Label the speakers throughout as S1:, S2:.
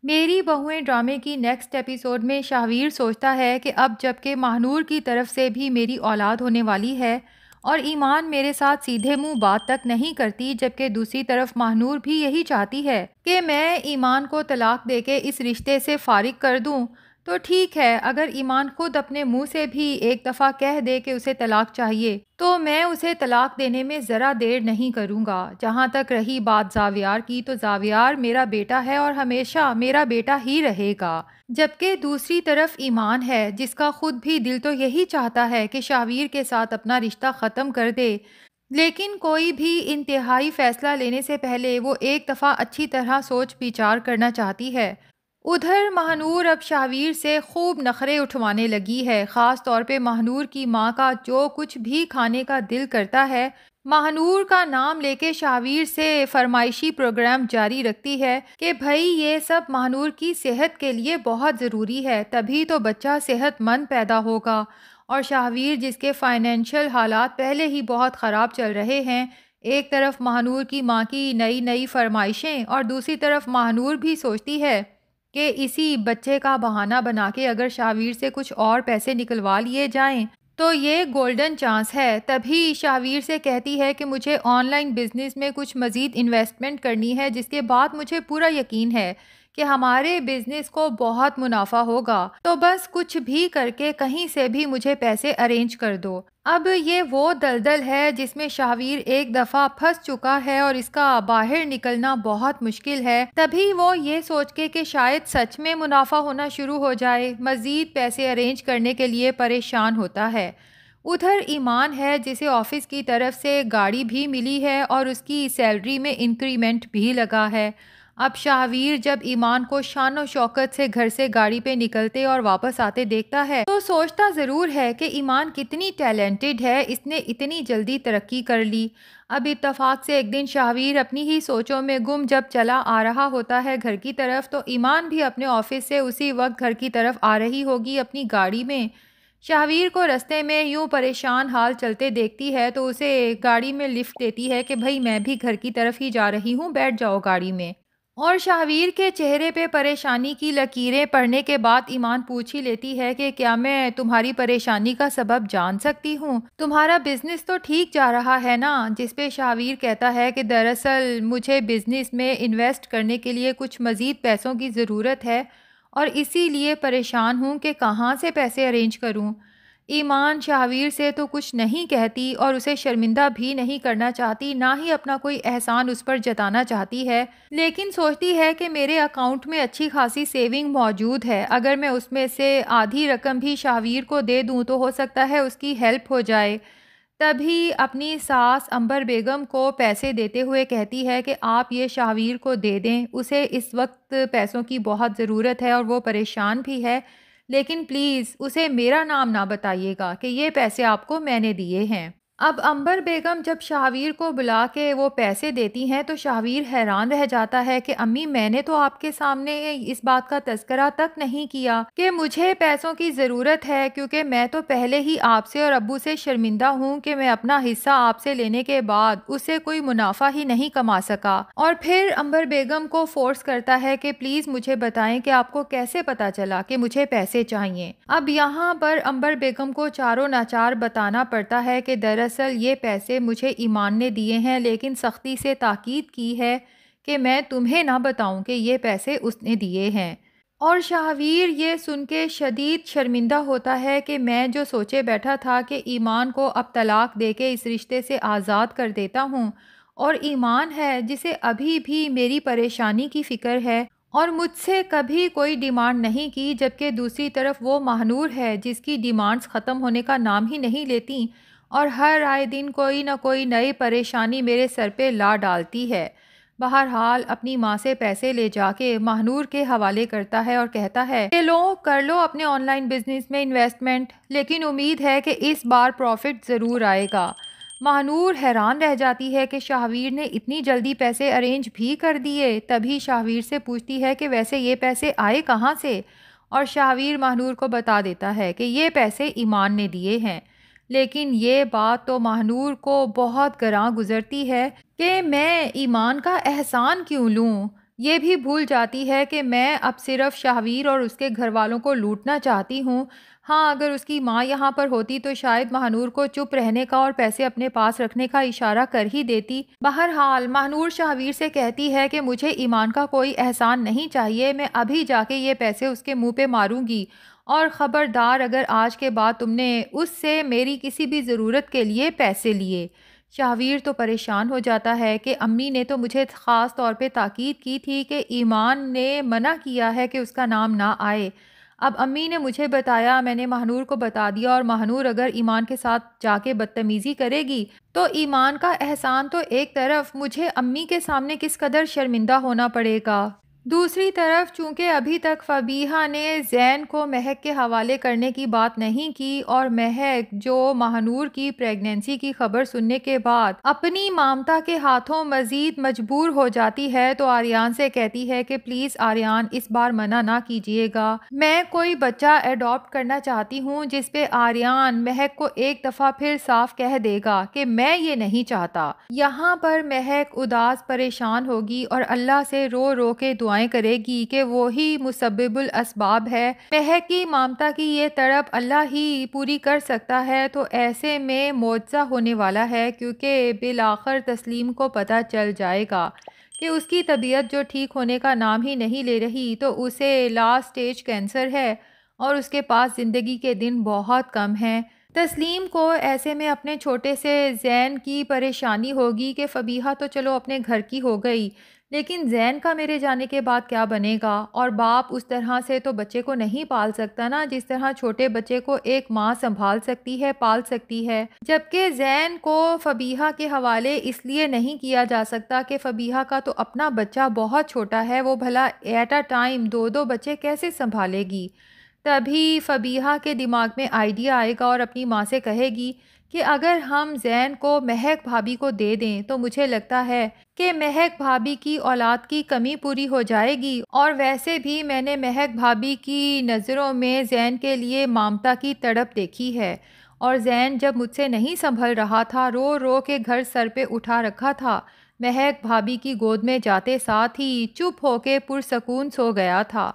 S1: मेरी बहुएं ड्रामे की नेक्स्ट एपिसोड में शाहवीर सोचता है कि अब जबकि महानूर की तरफ से भी मेरी औलाद होने वाली है और ईमान मेरे साथ सीधे मुंह बात तक नहीं करती, जबकि दूसरी तरफ महानूर भी यही चाहती है कि मैं ईमान को तलाक देके इस रिश्ते से फारिग कर दूं, तो ठीक है, अगर ईमान खुद अपने मुंह से भी एक दफ़ा कह दे कि उसे तलाक चाहिए तो मैं उसे तलाक देने में ज़रा देर नहीं करूँगा। जहाँ तक रही बात ज़ावियार की, तो ज़ावियार मेरा बेटा है और हमेशा मेरा बेटा ही रहेगा। जबकि दूसरी तरफ ईमान है, जिसका खुद भी दिल तो यही चाहता है कि शाहवीर के साथ अपना रिश्ता ख़त्म कर दे, लेकिन कोई भी इंतहाई फ़ैसला लेने से पहले वो एक दफ़ा अच्छी तरह सोच विचार करना चाहती है। उधर महानूर अब शाहवीर से खूब नखरे उठवाने लगी है। ख़ास तौर पे महानूर की माँ का जो कुछ भी खाने का दिल करता है, महानूर का नाम लेके शाहवीर से फरमाइशी प्रोग्राम जारी रखती है कि भाई ये सब महानूर की सेहत के लिए बहुत ज़रूरी है, तभी तो बच्चा सेहतमंद पैदा होगा। और शाहवीर, जिसके फाइनेंशियल हालात पहले ही बहुत ख़राब चल रहे हैं, एक तरफ महानूर की माँ की नई नई फरमाइशें और दूसरी तरफ महानूर भी सोचती है कि इसी बच्चे का बहाना बना के अगर शाहवीर से कुछ और पैसे निकलवा लिए जाएं तो ये गोल्डन चांस है। तभी शाहवीर से कहती है कि मुझे ऑनलाइन बिजनेस में कुछ मज़ीद इन्वेस्टमेंट करनी है, जिसके बाद मुझे पूरा यकीन है कि हमारे बिजनेस को बहुत मुनाफा होगा, तो बस कुछ भी करके कहीं से भी मुझे पैसे अरेंज कर दो। अब ये वो दलदल है जिसमें शाहवीर एक दफ़ा फंस चुका है और इसका बाहर निकलना बहुत मुश्किल है। तभी वो ये सोच के कि शायद सच में मुनाफा होना शुरू हो जाए, मज़ीद पैसे अरेंज करने के लिए परेशान होता है। उधर ईमान है, जिसे ऑफिस की तरफ से गाड़ी भी मिली है और उसकी सैलरी में इंक्रीमेंट भी लगा है। अब शाहवीर जब ईमान को शानो शौकत से घर से गाड़ी पे निकलते और वापस आते देखता है तो सोचता ज़रूर है कि ईमान कितनी टैलेंटेड है, इसने इतनी जल्दी तरक्की कर ली। अब इत्तफाक से एक दिन शाहवीर अपनी ही सोचों में गुम जब चला आ रहा होता है घर की तरफ, तो ईमान भी अपने ऑफिस से उसी वक्त घर की तरफ आ रही होगी अपनी गाड़ी में। शाहवीर को रास्ते में यूं परेशान हाल चलते देखती है तो उसे गाड़ी में लिफ्ट देती है कि भाई मैं भी घर की तरफ ही जा रही हूँ, बैठ जाओ गाड़ी में। और शाहवीर के चेहरे पे परेशानी की लकीरें पड़ने के बाद ईमान पूछ ही लेती है कि क्या मैं तुम्हारी परेशानी का सबब जान सकती हूँ? तुम्हारा बिजनेस तो ठीक जा रहा है ना? जिस पे शाहवीर कहता है कि दरअसल मुझे बिजनेस में इन्वेस्ट करने के लिए कुछ मज़ीद पैसों की ज़रूरत है और इसीलिए परेशान हूँ कि कहाँ से पैसे अरेंज करूँ। ईमान शाहवीर से तो कुछ नहीं कहती और उसे शर्मिंदा भी नहीं करना चाहती, ना ही अपना कोई एहसान उस पर जताना चाहती है, लेकिन सोचती है कि मेरे अकाउंट में अच्छी खासी सेविंग मौजूद है, अगर मैं उसमें से आधी रकम भी शाहवीर को दे दूं तो हो सकता है उसकी हेल्प हो जाए। तभी अपनी सास अंबर बेगम को पैसे देते हुए कहती है कि आप ये शाहवीर को दे दें, उसे इस वक्त पैसों की बहुत ज़रूरत है और वो परेशान भी है, लेकिन प्लीज़ उसे मेरा नाम ना बताइएगा कि ये पैसे आपको मैंने दिए हैं। अब अंबर बेगम जब शाहवीर को बुला के वो पैसे देती हैं तो शाहवीर हैरान रह जाता है कि अम्मी, मैंने तो आपके सामने इस बात का तज़किरा तक नहीं किया कि मुझे पैसों की ज़रूरत है, क्योंकि मैं तो पहले ही आपसे और अब्बू से शर्मिंदा हूँ कि मैं अपना हिस्सा आपसे लेने के बाद उससे कोई मुनाफा ही नहीं कमा सका। और फिर अंबर बेगम को फोर्स करता है कि प्लीज़ मुझे बताएं कि आपको कैसे पता चला कि मुझे पैसे चाहिए। अब यहाँ पर अंबर बेगम को चारों नाचार बताना पड़ता है कि दरअसल ये पैसे मुझे ईमान ने दिए हैं, लेकिन सख्ती से ताकीद की है कि मैं तुम्हें ना बताऊं कि ये पैसे उसने दिए हैं। और शाहवीर ये सुन के शदीद शर्मिंदा होता है कि मैं जो सोचे बैठा था कि ईमान को अब तलाक देके इस रिश्ते से आज़ाद कर देता हूँ, और ईमान है जिसे अभी भी मेरी परेशानी की फ़िक्र है और मुझसे कभी कोई डिमांड नहीं की, जबकि दूसरी तरफ वो महानूर है जिसकी डिमांड्स ख़त्म होने का नाम ही नहीं लेती और हर आए दिन कोई ना कोई नई परेशानी मेरे सर पे ला डालती है। बहरहाल अपनी माँ से पैसे ले जाके महानूर के हवाले करता है और कहता है कि लो कर लो अपने ऑनलाइन बिजनेस में इन्वेस्टमेंट, लेकिन उम्मीद है कि इस बार प्रॉफिट ज़रूर आएगा। महानूर हैरान रह जाती है कि शाहवीर ने इतनी जल्दी पैसे अरेंज भी कर दिए। तभी शाहवीर से पूछती है कि वैसे ये पैसे आए कहाँ से, और शाहवीर महानूर को बता देता है कि ये पैसे ईमान ने दिए हैं। लेकिन ये बात तो महानूर को बहुत गरां गुजरती है कि मैं ईमान का एहसान क्यों लूँ, ये भी भूल जाती है कि मैं अब सिर्फ शाहवीर और उसके घर वालों को लूटना चाहती हूँ। हाँ, अगर उसकी माँ यहाँ पर होती तो शायद महानूर को चुप रहने का और पैसे अपने पास रखने का इशारा कर ही देती। बहरहाल महानूर शाहवीर से कहती है कि मुझे ईमान का कोई एहसान नहीं चाहिए, मैं अभी जाके ये पैसे उसके मुंह पे मारूंगी और ख़बरदार अगर आज के बाद तुमने उससे मेरी किसी भी ज़रूरत के लिए पैसे लिए। शाहवीर तो परेशान हो जाता है कि अम्मी ने तो मुझे ख़ास तौर पे ताकीद की थी कि ईमान ने मना किया है कि उसका नाम ना आए। अब अम्मी ने मुझे बताया, मैंने महानूर को बता दिया और महानूर अगर ईमान के साथ जाके बदतमीज़ी करेगी तो ईमान का एहसान तो एक तरफ, मुझे अम्मी के सामने किस कदर शर्मिंदा होना पड़ेगा। दूसरी तरफ चूंकि अभी तक फबीहा ने जैन को महक के हवाले करने की बात नहीं की और महक जो महानूर की प्रेगनेंसी की खबर सुनने के बाद अपनी मामता के हाथों मजीद मजबूर हो जाती है तो आर्यान से कहती है कि प्लीज़ आर्यान इस बार मना ना कीजिएगा, मैं कोई बच्चा अडॉप्ट करना चाहती हूँ। जिस पे आर्यान महक को एक दफ़ा फिर साफ कह देगा कि मैं ये नहीं चाहता। यहाँ पर महक उदास परेशान होगी और अल्लाह से रो रो के दुआएं करेगी कि वो ही मुसब्बिबुल असबाब है। महक की मामता की ये तड़प अल्लाह ही पूरी कर सकता है। तो ऐसे में मौजज़ा होने वाला है क्योंकि बिलाखिर तस्लीम को पता चल जाएगा कि उसकी तबीयत जो ठीक होने का नाम ही नहीं ले रही तो उसे लास्ट स्टेज कैंसर है और उसके पास ज़िंदगी के दिन बहुत कम हैं। तस्लीम को ऐसे में अपने छोटे से जैन की परेशानी होगी कि फ़बीहा तो चलो अपने घर की हो गई, लेकिन जैन का मेरे जाने के बाद क्या बनेगा। और बाप उस तरह से तो बच्चे को नहीं पाल सकता ना जिस तरह छोटे बच्चे को एक माँ संभाल सकती है, पाल सकती है। जबकि जैन को फ़बीहा के हवाले इसलिए नहीं किया जा सकता कि फ़बीहा का तो अपना बच्चा बहुत छोटा है, वो भला एट अ टाइम दो दो बच्चे कैसे संभालेगी। तभी फ़बीहा के दिमाग में आइडिया आएगा और अपनी माँ से कहेगी कि अगर हम जैन को महक भाभी को दे दें तो मुझे लगता है कि महक भाभी की औलाद की कमी पूरी हो जाएगी। और वैसे भी मैंने महक भाभी की नज़रों में जैन के लिए ममता की तड़प देखी है और जैन जब मुझसे नहीं संभल रहा था रो रो के घर सर पे उठा रखा था, महक भाभी की गोद में जाते साथ ही चुप होके पुरसकून सो गया था।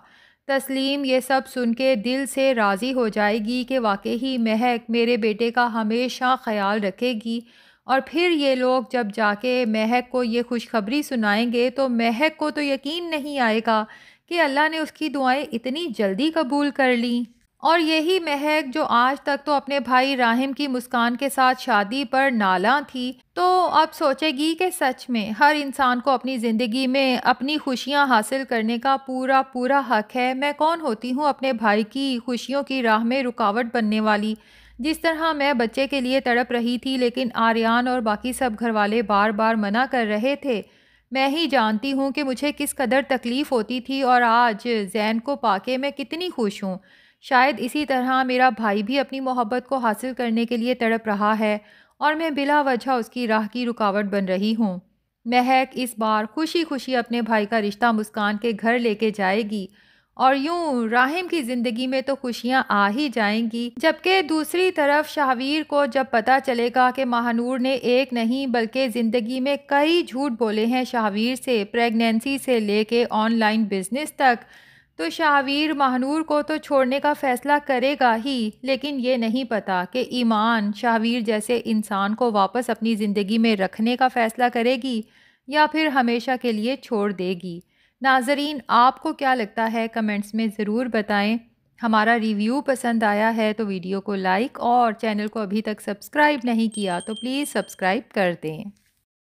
S1: तस्लीम ये सब सुन के दिल से राज़ी हो जाएगी कि वाकई ही महक मेरे बेटे का हमेशा ख्याल रखेगी। और फिर ये लोग जब जाके महक को ये खुशखबरी सुनाएंगे तो महक को तो यकीन नहीं आएगा कि अल्लाह ने उसकी दुआएं इतनी जल्दी कबूल कर लीं। और यही महक जो आज तक तो अपने भाई राहिम की मुस्कान के साथ शादी पर नाला थी, तो अब सोचेगी कि सच में हर इंसान को अपनी ज़िंदगी में अपनी खुशियां हासिल करने का पूरा पूरा हक है। मैं कौन होती हूँ अपने भाई की खुशियों की राह में रुकावट बनने वाली। जिस तरह मैं बच्चे के लिए तड़प रही थी लेकिन आर्यान और बाकी सब घर वाले बार बार मना कर रहे थे, मैं ही जानती हूँ कि मुझे किस कदर तकलीफ़ होती थी और आज जैन को पाके मैं कितनी खुश हूँ। शायद इसी तरह मेरा भाई भी अपनी मोहब्बत को हासिल करने के लिए तड़प रहा है और मैं बिला वजह उसकी राह की रुकावट बन रही हूँ। महक इस बार खुशी खुशी अपने भाई का रिश्ता मुस्कान के घर लेके जाएगी और यूं राहिम की ज़िंदगी में तो खुशियां आ ही जाएंगी। जबकि दूसरी तरफ शाहवीर को जब पता चलेगा कि महानूर ने एक नहीं बल्कि ज़िंदगी में कई झूठ बोले हैं शाहवीर से, प्रेगनेंसी से लेके ऑनलाइन बिजनेस तक, तो शाहवीर महानूर को तो छोड़ने का फ़ैसला करेगा ही, लेकिन ये नहीं पता कि ईमान शाहवीर जैसे इंसान को वापस अपनी ज़िंदगी में रखने का फ़ैसला करेगी या फिर हमेशा के लिए छोड़ देगी। नाज़रीन, आपको क्या लगता है कमेंट्स में ज़रूर बताएं। हमारा रिव्यू पसंद आया है तो वीडियो को लाइक और चैनल को अभी तक सब्सक्राइब नहीं किया तो प्लीज़ सब्सक्राइब कर दें।